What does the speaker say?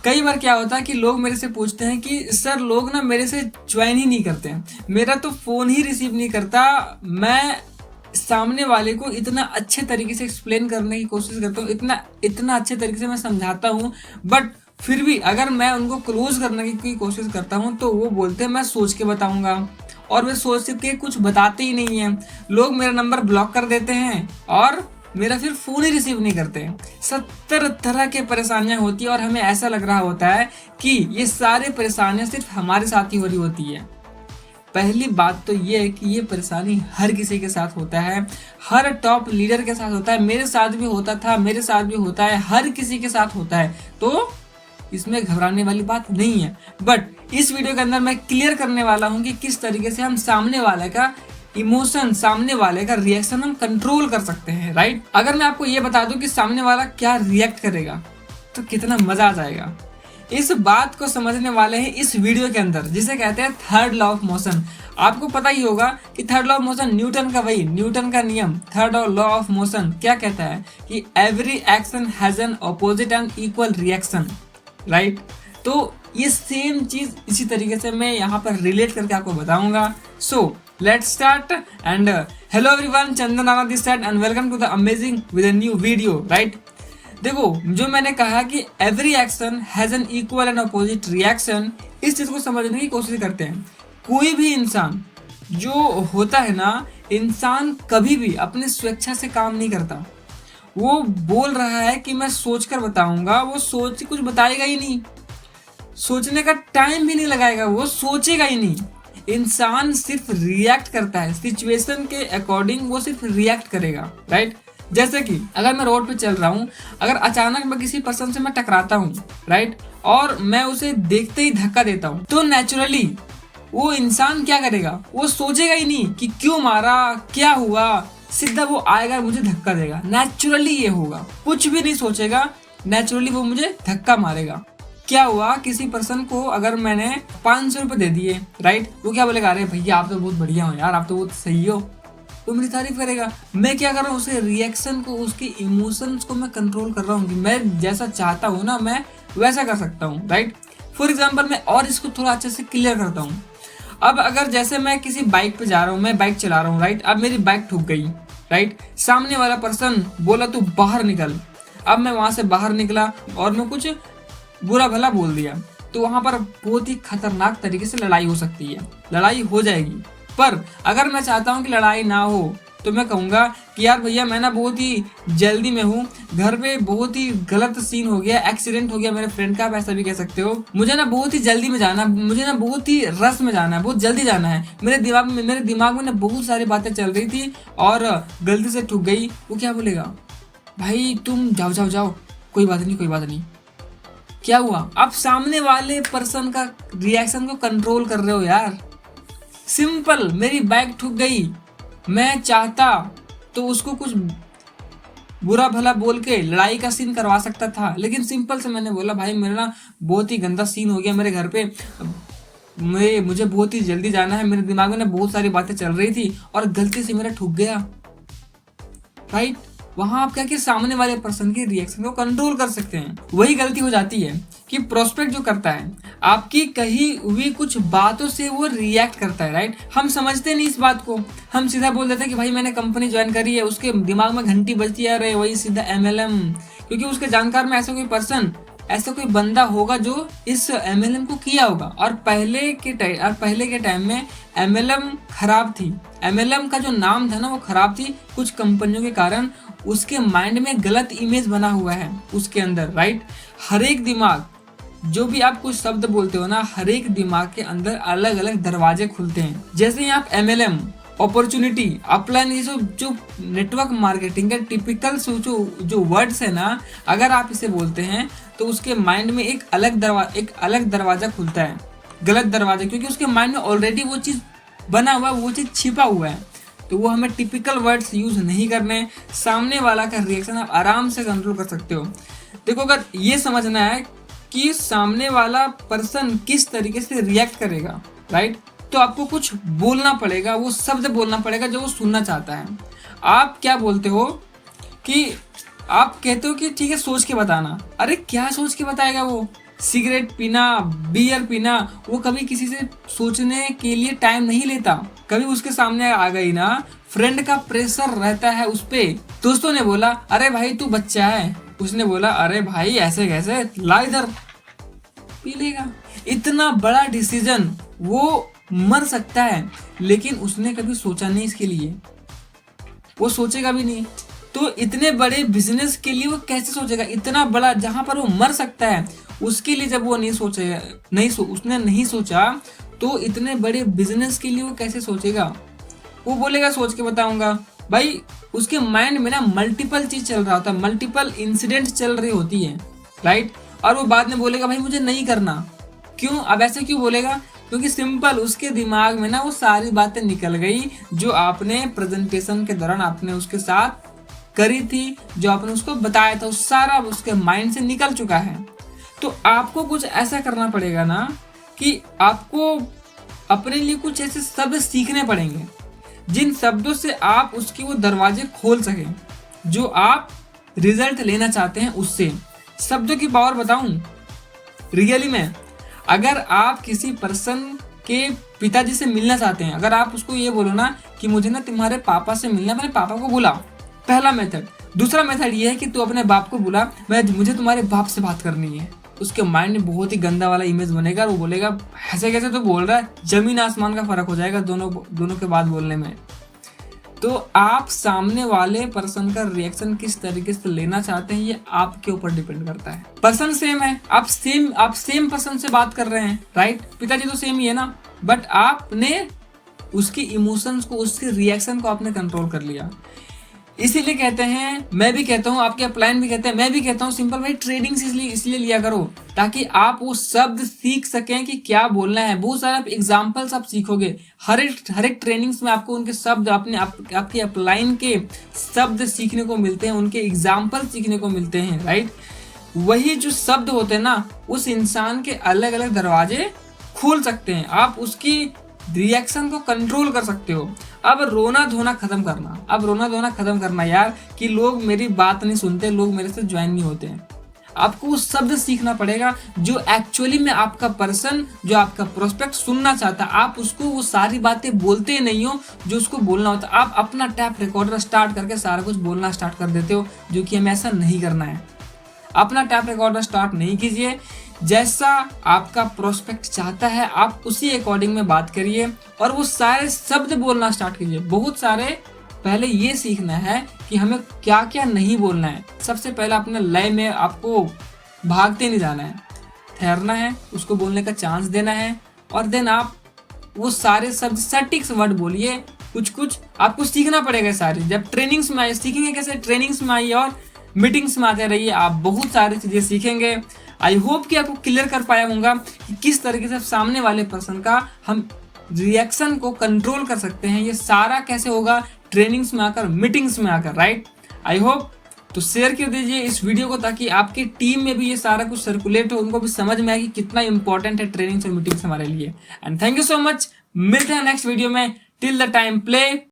कई बार क्या होता है कि लोग मेरे से पूछते हैं कि सर लोग ना मेरे से ज्वाइन ही नहीं करते हैं, मेरा तो फ़ोन ही रिसीव नहीं करता, मैं सामने वाले को इतना अच्छे तरीके से एक्सप्लेन करने की कोशिश करता हूँ, इतना इतना अच्छे तरीके से मैं समझाता हूँ, बट फिर भी अगर मैं उनको क्लोज करने की कोशिश करता हूँ तो वो बोलते हैं मैं सोच के बताऊंगा, और वे सोच के कुछ बताते ही नहीं हैं। लोग मेरा नंबर ब्लॉक कर देते हैं और मेरा फिर फ़ोन ही रिसीव नहीं करते। 70 तरह के परेशानियां होती है और हमें ऐसा लग रहा होता है कि ये सारे परेशानियां सिर्फ हमारे साथ ही हो रही होती है। पहली बात तो ये है कि ये परेशानी हर किसी के साथ होता है, हर टॉप लीडर के साथ होता है, मेरे साथ भी होता था, मेरे साथ भी होता है, हर किसी के साथ होता है, तो इसमें घबराने वाली बात नहीं है। बट इस वीडियो के अंदर मैं क्लियर करने वाला हूँ कि किस तरीके से हम सामने वाले का इमोशन, सामने वाले का रिएक्शन हम कंट्रोल कर सकते हैं, राइट। अगर मैं आपको ये बता दूं कि सामने वाला क्या रिएक्ट करेगा तो कितना मजा आ जाएगा। इस बात को समझने वाले हैं इस वीडियो के अंदर, जिसे कहते हैं थर्ड लॉ ऑफ मोशन। आपको पता ही होगा कि third law of motion Newton का नियम, थर्ड लॉ ऑफ मोशन क्या कहता है कि एवरी एक्शन हैज N opposite and equal reaction, right. तो ये सेम चीज इसी तरीके से मैं यहाँ पर रिलेट करके आपको बताऊंगा। So let's start and hello everyone, Chandan Rana this side and welcome to the amazing with a new video, right. देखो, जो मैंने कहा कि एवरी एक्शन हैज एन इक्वल एंड अपोजिट रिएक्शन, इस चीज को समझने की कोशिश करते हैं। कोई भी इंसान जो होता है ना, इंसान कभी भी अपनी स्वेच्छा से काम नहीं करता। वो बोल रहा है कि मैं सोचकर बताऊंगा, वो सोच कुछ बताएगा ही नहीं, सोचने का टाइम भी नहीं लगाएगा, वो सोचेगा ही नहीं। इंसान सिर्फ रिएक्ट करता है, सिचुएशन के अकॉर्डिंग वो सिर्फ रिएक्ट करेगा, राइट। जैसे कि अगर मैं रोड पे चल रहा हूँ, अगर अचानक मैं किसी पर्सन से मैं टकराता हूँ, राइट, और मैं उसे देखते ही धक्का देता हूँ, तो नेचुरली वो इंसान क्या करेगा, वो सोचेगा ही नहीं कि क्यों मारा, क्या हुआ, सीधा वो आएगा मुझे धक्का देगा। नेचुरली ये होगा, कुछ भी नहीं सोचेगा, नेचुरली वो मुझे धक्का मारेगा। क्या हुआ, किसी पर्सन को अगर मैंने 500 रुपये दे दिए, राइट, वो क्या बोलेगा, अरे भैया आप तो बहुत बढ़िया हो यार, आप तो बहुत सही हो, तो मेरी तारीफ करेगा। मैं क्या कर रहा हूँ, उसके रिएक्शन को, उसके इमोशंस को मैं कंट्रोल कर रहा हूँ कि मैं जैसा चाहता हूँ ना, मैं वैसा कर सकता हूँ, राइट। फॉर एग्जाम्पल, मैं और इसको थोड़ा अच्छे से क्लियर करता हूँ। अब अगर जैसे मैं किसी बाइक पे जा रहा हूँ, मैं बाइक चला रहा हूँ, राइट, अब मेरी बाइक ठुक गई, राइट, सामने वाला पर्सन बोला तू बाहर निकल। अब मैं वहां से बाहर निकला और मैं कुछ बुरा भला बोल दिया, तो वहां पर बहुत ही खतरनाक तरीके से लड़ाई हो सकती है, लड़ाई हो जाएगी। पर अगर मैं चाहता हूं कि लड़ाई ना हो, तो मैं कहूंगा कि यार भैया मैं ना बहुत ही जल्दी में हूँ, घर पे बहुत ही गलत सीन हो गया, एक्सीडेंट हो गया मेरे फ्रेंड का, आप ऐसा भी कह सकते हो, मुझे ना बहुत ही जल्दी में जाना, मुझे ना बहुत ही रस में जाना है, बहुत जल्दी जाना है, मेरे दिमाग में ना बहुत सारी बातें चल रही थी और गलती से ठुक गई। वो क्या बोलेगा, भाई तुम जाओ जाओ जाओ, कोई बात नहीं कोई बात नहीं। क्या हुआ, आप सामने वाले पर्सन का रिएक्शन को कंट्रोल कर रहे हो यार। सिंपल, मेरी बाइक ठुक गई, मैं चाहता तो उसको कुछ बुरा भला बोल के लड़ाई का सीन करवा सकता था, लेकिन सिंपल से मैंने बोला भाई मेरा ना बहुत ही गंदा सीन हो गया मेरे घर पे, मुझे बहुत ही जल्दी जाना है, मेरे दिमाग में ना बहुत सारी बातें चल रही थी और गलती से मेरा ठुक गया, राइट। वहां आप क्या कि सामने वाले पर्सन के रिएक्शन को कंट्रोल कर सकते हैं। वही गलती हो जाती है कि प्रोस्पेक्ट जो करता है, आपकी कही हुई कुछ बातों से वो रिएक्ट करता है, राइट। हम समझते नहीं इस बात को, हम सीधा बोल देते हैं कि भाई मैंने कंपनी ज्वाइन करी है, उसके दिमाग में घंटी बजती है, अरे वही सीधा MLM, क्योंकि उसके जानकार में ऐसा कोई पर्सन, ऐसा कोई बंदा होगा जो इस MLM को किया होगा। और पहले के टाइम में MLM खराब थी, MLM का जो नाम था ना वो खराब थी, कुछ कंपनियों के कारण उसके माइंड में गलत इमेज बना हुआ है उसके अंदर, राइट। हर एक दिमाग, जो भी आप कुछ शब्द बोलते हो ना, हर एक दिमाग के अंदर अलग अलग दरवाजे खुलते हैं। जैसे ही आप MLM, अपॉर्चुनिटी, अपलाइन, ये जो नेटवर्क मार्केटिंग के टिपिकल जो वर्ड्स है ना, अगर आप इसे बोलते हैं तो उसके माइंड में एक अलग दरवाजा खुलता है, गलत दरवाजा, क्योंकि उसके माइंड में ऑलरेडी वो चीज़ बना हुआ है, वो चीज़ छिपा हुआ है। तो वो हमें टिपिकल वर्ड्स यूज नहीं करने, सामने वाला का रिएक्शन आप आराम से कंट्रोल कर सकते हो। देखो, अगर ये समझना है कि सामने वाला पर्सन किस तरीके से रिएक्ट करेगा, राइट, तो आपको कुछ बोलना पड़ेगा, वो शब्द बोलना पड़ेगा जो वो सुनना चाहता है। आप क्या बोलते हो कि आप कहते हो कि ठीक है सोच के बताना, अरे क्या सोच के बताएगा वो, सिगरेट पीना, बियर पीना, वो कभी किसी से सोचने के लिए टाइम नहीं लेता। कभी उसके सामने आ गई ना, फ्रेंड का प्रेशर रहता है उस पे। दोस्तों ने बोला अरे भाई तू बच्चा है, उसने बोला अरे भाई ऐसे कैसे, ला इधर, पी लेगा। इतना बड़ा डिसीजन, वो मर सकता है, लेकिन उसने कभी सोचा नहीं इसके लिए, वो सोचेगा भी नहीं। तो इतने बड़े बिजनेस के लिए वो कैसे सोचेगा, इतना बड़ा जहां पर वो मर सकता है उसके लिए जब वो नहीं सोचेगा, उसने नहीं सोचा, तो इतने बड़े बिजनेस के लिए वो कैसे सोचेगा। वो बोलेगा सोच के बताऊंगा, भाई उसके माइंड में ना मल्टीपल चीज चल रहा होता है, मल्टीपल इंसिडेंट चल रही होती है, राइट। और वो बाद में बोलेगा भाई मुझे नहीं करना। क्यों, अब ऐसे क्यों बोलेगा, क्योंकि सिंपल उसके दिमाग में ना वो सारी बातें निकल गई जो आपने प्रेजेंटेशन के दौरान आपने उसके साथ करी थी, जो आपने उसको बताया था, उस सारा उसके माइंड से निकल चुका है। तो आपको कुछ ऐसा करना पड़ेगा ना कि आपको अपने लिए कुछ ऐसे शब्द सीखने पड़ेंगे जिन शब्दों से आप उसके वो दरवाजे खोल सकें जो आप रिजल्ट लेना चाहते हैं। उससे शब्दों की पावर बताऊं, रियली में अगर आप किसी पर्सन के पिताजी से मिलना चाहते हैं, अगर आप उसको ये बोलो ना कि मुझे ना तुम्हारे पापा से मिलना, अपने पापा को बुला, पहला मेथड। दूसरा मेथड ये है कि तू अपने बाप को बुला, मुझे तुम्हारे बाप से बात करनी है। उसके माइंड में बहुत ही गंदा वाला इमेज बनेगा और वो बोलेगा ऐसे कैसे तो बोल रहा है, जमीन आसमान का फर्क हो जाएगा दोनों के बाद बोलने में। तो आप सामने वाले पर्सन का रिएक्शन किस तरीके से लेना चाहते हैं ये आपके ऊपर डिपेंड करता है। पर्सन सेम है, आप सेम पर्सन से बात कर रहे हैं, राइट, पिताजी तो सेम ही है ना, बट आपने उसके इमोशंस को, उसके रिएक्शन को आपने कंट्रोल कर लिया। इसीलिए कहते हैं, मैं भी कहता हूँ, आपके अपलाइन भी कहते हैं, मैं भी कहता हूँ, सिंपल भाई ट्रेडिंग इसलिए लिया करो ताकि आप वो शब्द सीख सकें कि क्या बोलना है। बहुत सारे एग्जाम्पल्स आप सीखोगे, हर एक ट्रेनिंग्स में आपको उनके शब्द, आपके अपलाइन के शब्द सीखने को मिलते हैं, उनके एग्जाम्पल सीखने को मिलते हैं, राइट। वही जो शब्द होते हैं ना, उस इंसान के अलग अलग दरवाजे खोल सकते हैं, आप उसकी रिएक्शन को कंट्रोल कर सकते हो। अब रोना धोना खत्म करना यार, कि लोग मेरी बात नहीं सुनते, लोग मेरे से ज्वाइन नहीं होते हैं। आपको वो शब्द सीखना पड़ेगा जो एक्चुअली में आपका पर्सन, जो आपका प्रोस्पेक्ट सुनना चाहता है। आप उसको वो सारी बातें बोलते नहीं हो जो उसको बोलना होता। आप अपना टैप रिकॉर्डर स्टार्ट करके सारा कुछ बोलना स्टार्ट कर देते हो, जो कि हमें ऐसा नहीं करना है। अपना टैप रिकॉर्डर स्टार्ट नहीं कीजिए, जैसा आपका प्रोस्पेक्ट चाहता है आप उसी अकॉर्डिंग में बात करिए और वो सारे शब्द बोलना स्टार्ट कीजिए। बहुत सारे पहले ये सीखना है कि हमें क्या क्या नहीं बोलना है। सबसे पहले अपने लय में आपको भागते नहीं जाना है, ठहरना है, उसको बोलने का चांस देना है और देन आप वो सारे शब्द सटीक वर्ड बोलिए। कुछ आपको सीखना पड़ेगा सारे, जब ट्रेनिंग्स में आइए, सीखेंगे कैसे, ट्रेनिंग्स में आइए और मीटिंग्स में आते रहिए, आप बहुत सारी चीजें सीखेंगे। आई होप कि आपको क्लियर कर पाया होगा कि किस तरीके से सामने वाले पर्सन का हम रिएक्शन को कंट्रोल कर सकते हैं। ये सारा कैसे होगा, ट्रेनिंग्स में आकर, मीटिंग्स में आकर, राइट। आई होप तो शेयर कर दीजिए इस वीडियो को ताकि आपकी टीम में भी ये सारा कुछ सर्कुलेट हो, उनको भी समझ में आए कि कितना इंपॉर्टेंट है ट्रेनिंग्स और मीटिंग्स हमारे लिए। And thank you so much, मिलते हैं नेक्स्ट वीडियो में। Till the time play